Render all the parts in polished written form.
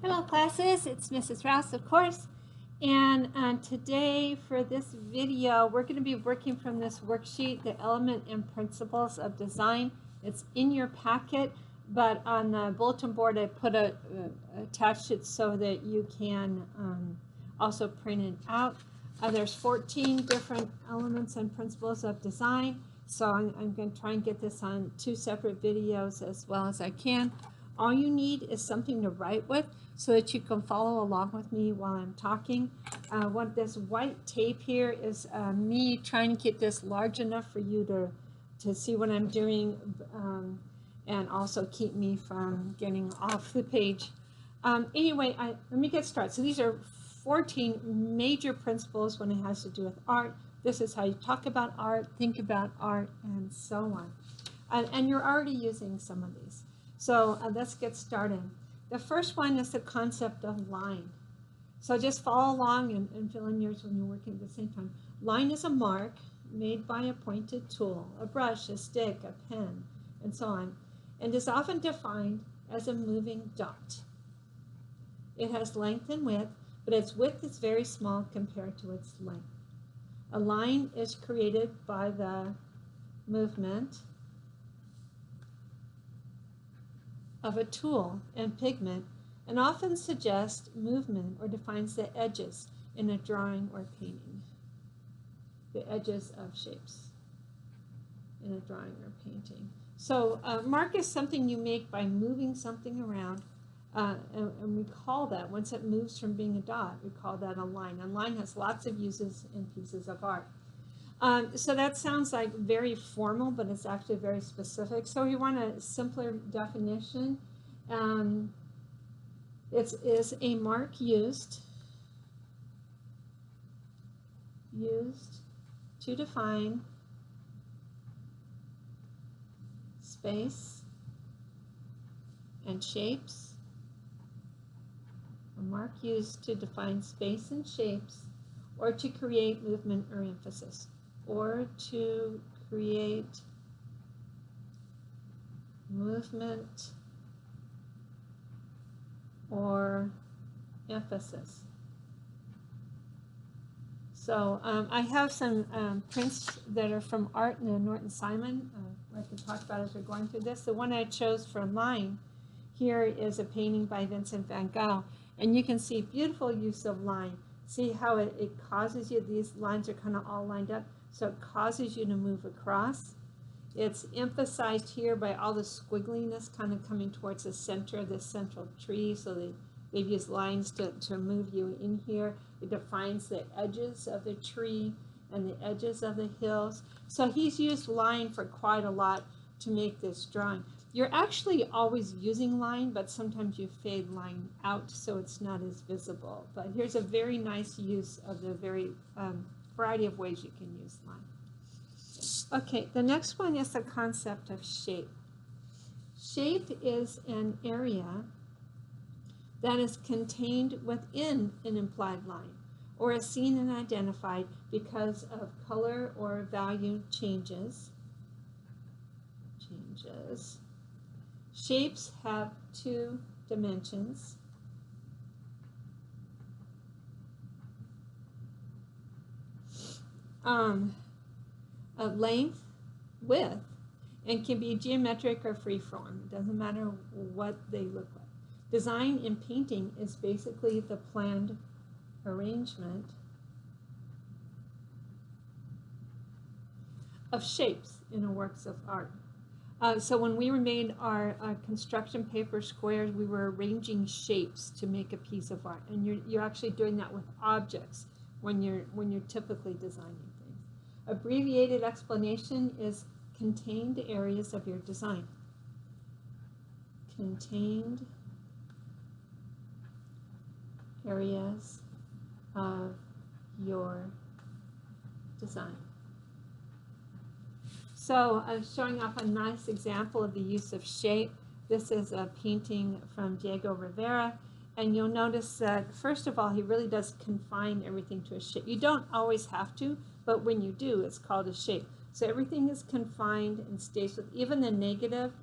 Hello classes, it's Mrs. Rouse of course, and today for this video we're going to be working from this worksheet, the Element and Principles of Design. It's in your packet, but on the bulletin board I put attached it so that you can also print it out. There's 14 different elements and principles of design, so I'm going to try and get this on 2 separate videos as well as I can. All you need is something to write with so that you can follow along with me while I'm talking. What this white tape here is me trying to get this large enough for you to see what I'm doing and also keep me from getting off the page. Anyway, let me get started. So these are 14 major principles when it has to do with art. This is how you talk about art, think about art, and so on. And you're already using some of these. So let's get started. The first one is the concept of line. So just follow along and fill in yours when you're working at the same time. Line is a mark made by a pointed tool, a brush, a stick, a pen, and so on, and is often defined as a moving dot. It has length and width, but its width is very small compared to its length. A line is created by the movement of a tool and pigment, and often suggests movement or defines the edges in a drawing or painting. The edges of shapes in a drawing or painting. So mark is something you make by moving something around, and we call that, once it moves from being a dot, we call that a line. A line has lots of uses in pieces of art. So that sounds like very formal, but it's actually very specific. So we want a simpler definition. It is a mark used to define space and shapes. A mark used to define space and shapes, or to create movement or emphasis. Or to create movement or emphasis. So I have some prints that are from art in the Norton Simon. I can talk about as we're going through this. The one I chose for line here is a painting by Vincent van Gogh, and you can see beautiful use of line. See how it causes you, these lines are kind of all lined up, so it causes you to move across. It's emphasized here by all the squiggliness kind of coming towards the center of this central tree, so they've used lines to move you in here. It defines the edges of the tree and the edges of the hills. So he's used line for quite a lot to make this drawing. You're actually always using line, but sometimes you fade line out so it's not as visible. But here's a very nice use of the very variety of ways you can use line. Okay, the next one is the concept of shape. Shape is an area that is contained within an implied line, or is seen and identified because of color or value changes. Shapes have 2 dimensions. Length, width, and can be geometric or free-form. It doesn't matter what they look like. Design in painting is basically the planned arrangement of shapes in a works of art. So when we made our construction paper squares, we were arranging shapes to make a piece of art, and you're actually doing that with objects when you're typically designing things. Abbreviated explanation is contained areas of your design. Contained areas of your design. So showing off a nice example of the use of shape. This is a painting from Diego Rivera, and you'll notice that first of all he really does confine everything to a shape. You don't always have to, but when you do, it's called a shape. So everything is confined and stays with, even the negative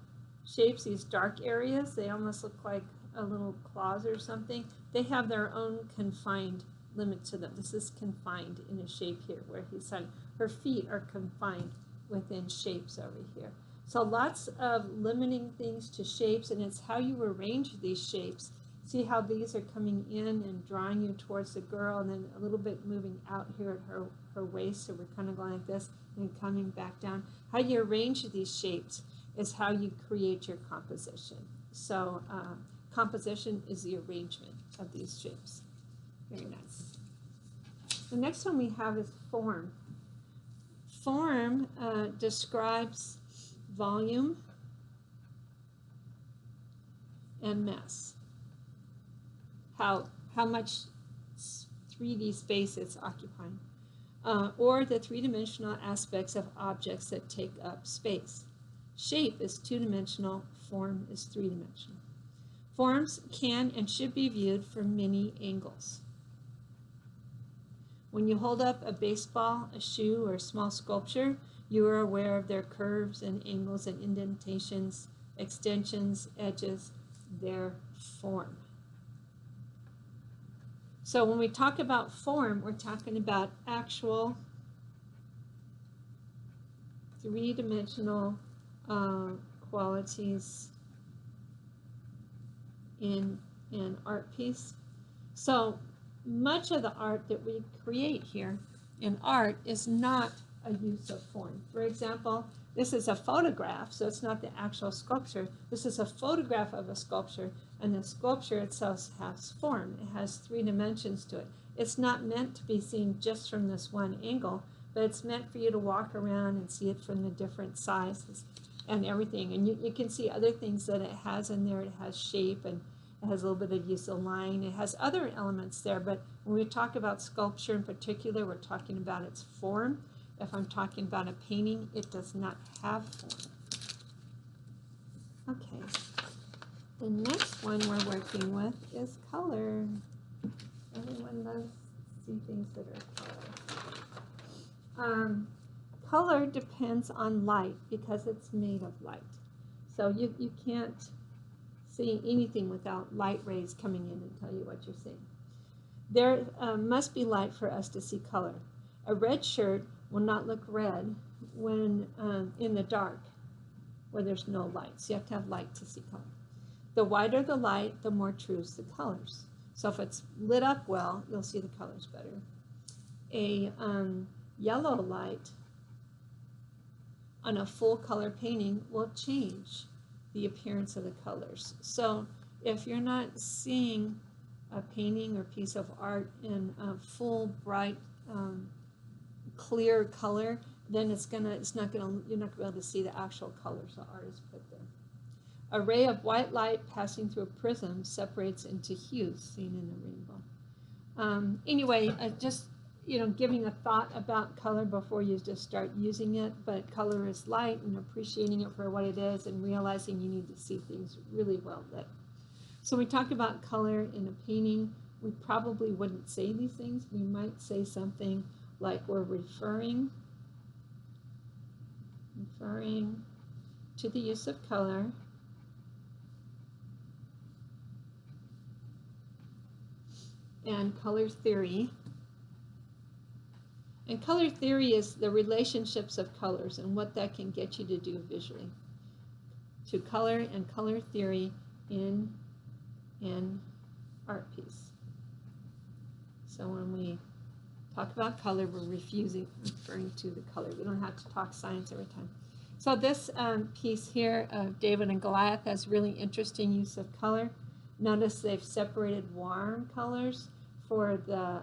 shapes, these dark areas, they almost look like a little claws or something, they have their own confined limit to them. This is confined in a shape here where he's saying her feet are confined within shapes over here. So lots of limiting things to shapes, and it's how you arrange these shapes. See how these are coming in and drawing you towards the girl, and then a little bit moving out here at her waist, so we're kind of going like this and coming back down. How you arrange these shapes is how you create your composition. So composition is the arrangement of these shapes. Very nice. The next one we have is form. Form describes volume and mass. How much 3D space it's occupying, or the three-dimensional aspects of objects that take up space. Shape is two-dimensional, form is three-dimensional. Forms can and should be viewed from many angles. When you hold up a baseball, a shoe, or a small sculpture, you are aware of their curves and angles and indentations, extensions, edges, their form. So when we talk about form, we're talking about actual three-dimensional qualities in an art piece. So much of the art that we create here in art is not a use of form. For example, this is a photograph, so it's not the actual sculpture. This is a photograph of a sculpture, and the sculpture itself has form. It has three dimensions to it. It's not meant to be seen just from this one angle, but it's meant for you to walk around and see it from the different sizes and everything. And you can see other things that it has in there. It has shape, and it has a little bit of use of line. It has other elements there, but when we talk about sculpture in particular, we're talking about its form. If I'm talking about a painting, it does not have form. Okay, the next one we're working with is color. Everyone loves to see things that are color. Color depends on light because it's made of light. So you can't see anything without light rays coming in and tell you what you're seeing. There must be light for us to see color. A red shirt will not look red when in the dark where there's no light. So you have to have light to see color. The whiter the light, the more true the colors. So if it's lit up well, you'll see the colors better. A yellow light on a full color painting will change the appearance of the colors. So if you're not seeing a painting or piece of art in a full, bright, clear color, then you're not gonna be able to see the actual colors the artist put there. A ray of white light passing through a prism separates into hues seen in the rainbow. Anyway, just giving a thought about color before you just start using it, but color is light, and appreciating it for what it is and realizing you need to see things really well lit. So we talk about color in a painting. We probably wouldn't say these things. We might say something like we're referring to the use of color and color theory. And color theory is the relationships of colors and what that can get you to do visually. To color and color theory in an art piece. So when we talk about color, we're referring to the color. We don't have to talk science every time. So this piece here of David and Goliath has really interesting use of color. Notice they've separated warm colors for the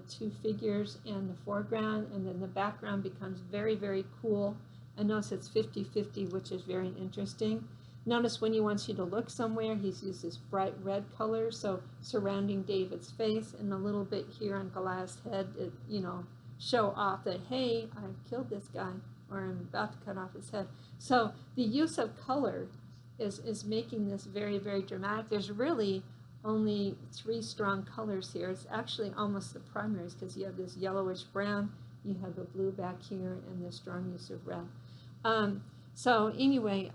two figures in the foreground, and then the background becomes very, very cool. And notice it's 50-50, which is very interesting. Notice when he wants you to look somewhere, he's used this bright red color, so surrounding David's face, and a little bit here on Goliath's head, show off that, hey, I've killed this guy, or I'm about to cut off his head. So the use of color is making this very, very dramatic. There's really only 3 strong colors here. It's actually almost the primaries, because you have this yellowish brown, you have the blue back here, and the strong use of red. So anyway,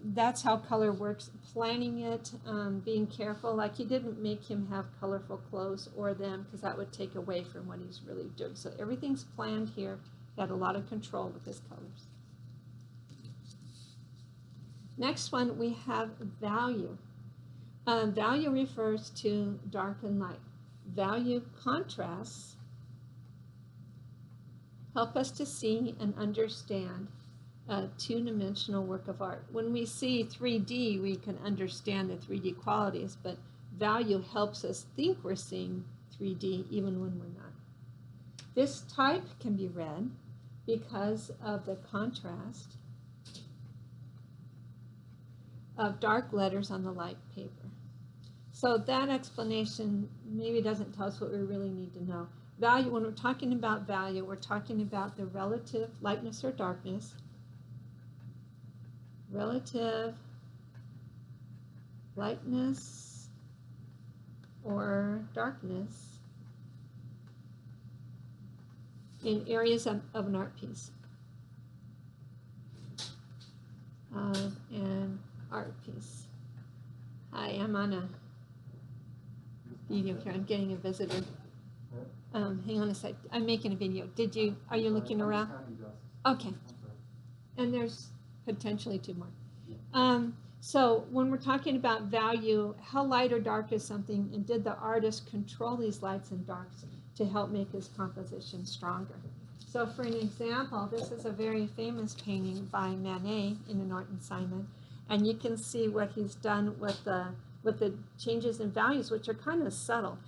that's how color works. Planning it, being careful. Like he didn't make him have colorful clothes or them because that would take away from what he's really doing. So everything's planned here. He had a lot of control with his colors. Next one, we have value. Value refers to dark and light. Value contrasts help us to see and understand a two-dimensional work of art. When we see 3D, we can understand the 3D qualities, but value helps us think we're seeing 3D even when we're not. This type can be read because of the contrast of dark letters on the light paper. So that explanation maybe doesn't tell us what we really need to know. Value, when we're talking about value, we're talking about the relative lightness or darkness, relative lightness or darkness in areas of an art piece. An art piece. Hi, I'm on a video here. I'm getting a visitor. Hang on a sec. I'm making a video. Are you looking around? Okay. And there's potentially two more. So when we're talking about value, how light or dark is something, and did the artist control these lights and darks to help make his composition stronger? So for an example, this is a very famous painting by Manet in the Norton Simon, and you can see what he's done with the changes in values, which are kind of subtle.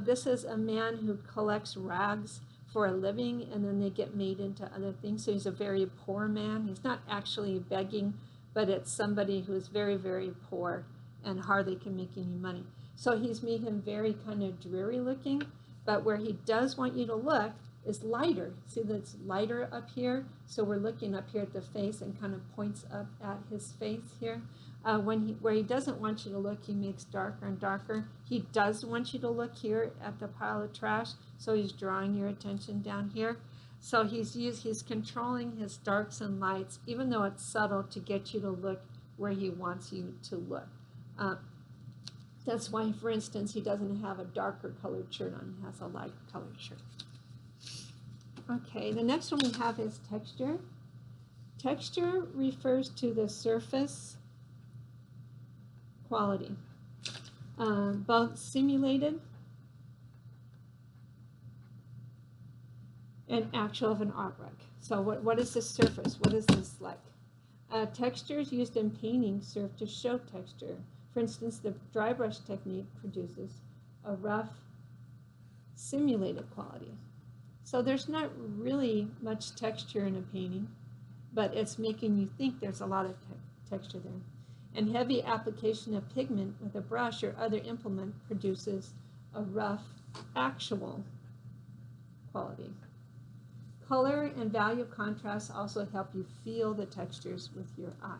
This is a man who collects rags for a living, and then they get made into other things. So he's a very poor man. He's not actually begging, but it's somebody who is very, very poor and hardly can make any money. So he's made him very kind of dreary looking, but where he does want you to look is lighter. See that's lighter up here? So we're looking up here at the face and kind of points up at his face here. Where he doesn't want you to look, he makes darker and darker. He does want you to look here at the pile of trash, so he's drawing your attention down here. So he's controlling his darks and lights, even though it's subtle, to get you to look where he wants you to look. That's why, for instance, he doesn't have a darker colored shirt on, he has a light colored shirt. Okay, the next one we have is texture. Texture refers to the surface quality, both simulated and actual of an artwork. So what is the surface? What is this like? Textures used in painting serve to show texture. For instance, the dry brush technique produces a rough, simulated quality. So there's not really much texture in a painting, but it's making you think there's a lot of texture there. And heavy application of pigment with a brush or other implement produces a rough, actual quality. Color and value contrast also help you feel the textures with your eyes.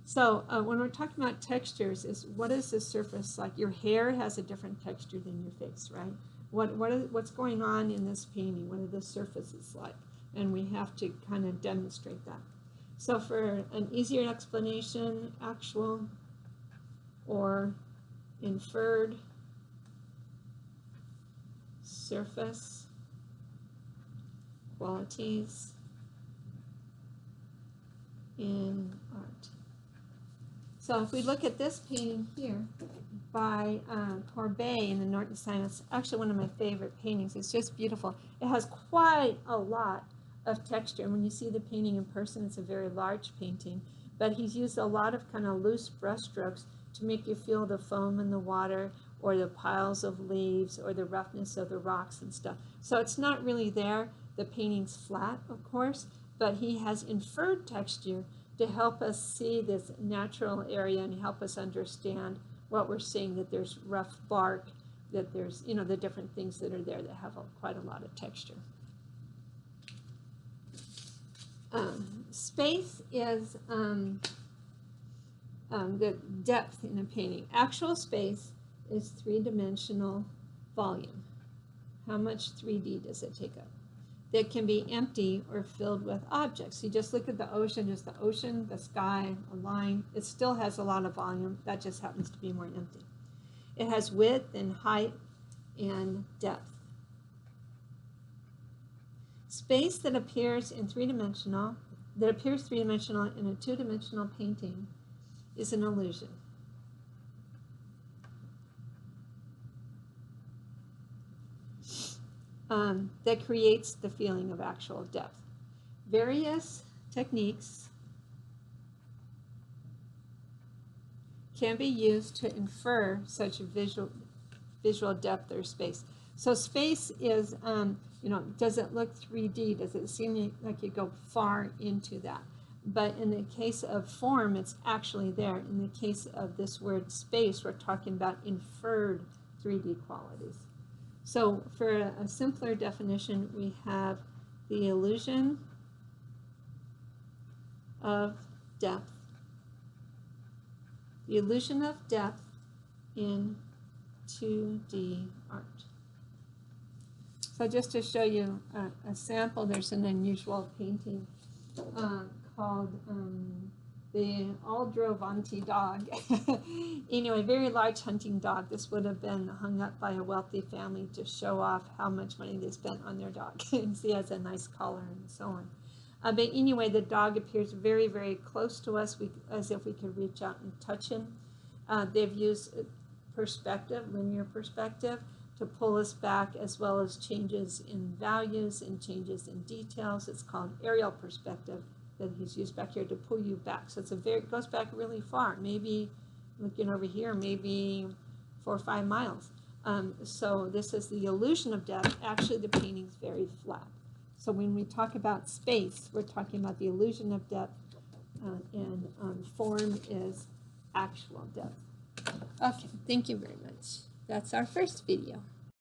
So when we're talking about textures, what is the surface like? Your hair has a different texture than your face, right? What's going on in this painting? What are the surfaces like? And we have to kind of demonstrate that. So for an easier explanation, actual or inferred surface qualities in art. So if we look at this painting here by Courbet in the Norton Simon, it's actually one of my favorite paintings. It's just beautiful. It has quite a lot of texture. And when you see the painting in person, it's a very large painting. But he's used a lot of kind of loose brush strokes to make you feel the foam in the water or the piles of leaves or the roughness of the rocks and stuff. So it's not really there. The painting's flat, of course, but he has inferred texture to help us see this natural area and help us understand what we're seeing, that there's rough bark, that there's, you know, the different things that are there that have quite a lot of texture. Space is the depth in a painting. Actual space is three-dimensional volume. How much 3D does it take up? that can be empty or filled with objects. You just look at the ocean, just the ocean, the sky, a line. It still has a lot of volume. That just happens to be more empty. It has width and height and depth. Space that appears three-dimensional in a two-dimensional painting is an illusion. That creates the feeling of actual depth. Various techniques can be used to infer such a visual depth or space. So space is, does it look 3D? Does it seem like you go far into that? But in the case of form, it's actually there. In the case of this word space, we're talking about inferred 3D qualities. So for a simpler definition, we have the illusion of depth. The illusion of depth in 2D art. So just to show you a sample, there's an unusual painting called the Aldrovandi dog. Anyway, very large hunting dog. This would have been hung up by a wealthy family to show off how much money they spent on their dog. And see, it has a nice collar and so on. But anyway, the dog appears very, very close to us, as if we could reach out and touch him. They've used perspective, linear perspective, to pull us back, as well as changes in values and changes in details. It's called aerial perspective that he's used back here to pull you back. So it goes back really far, maybe looking over here, maybe 4 or 5 miles. So this is the illusion of depth. Actually, the painting's very flat. So when we talk about space, we're talking about the illusion of depth, and form is actual depth. Okay, thank you very much. That's our first video.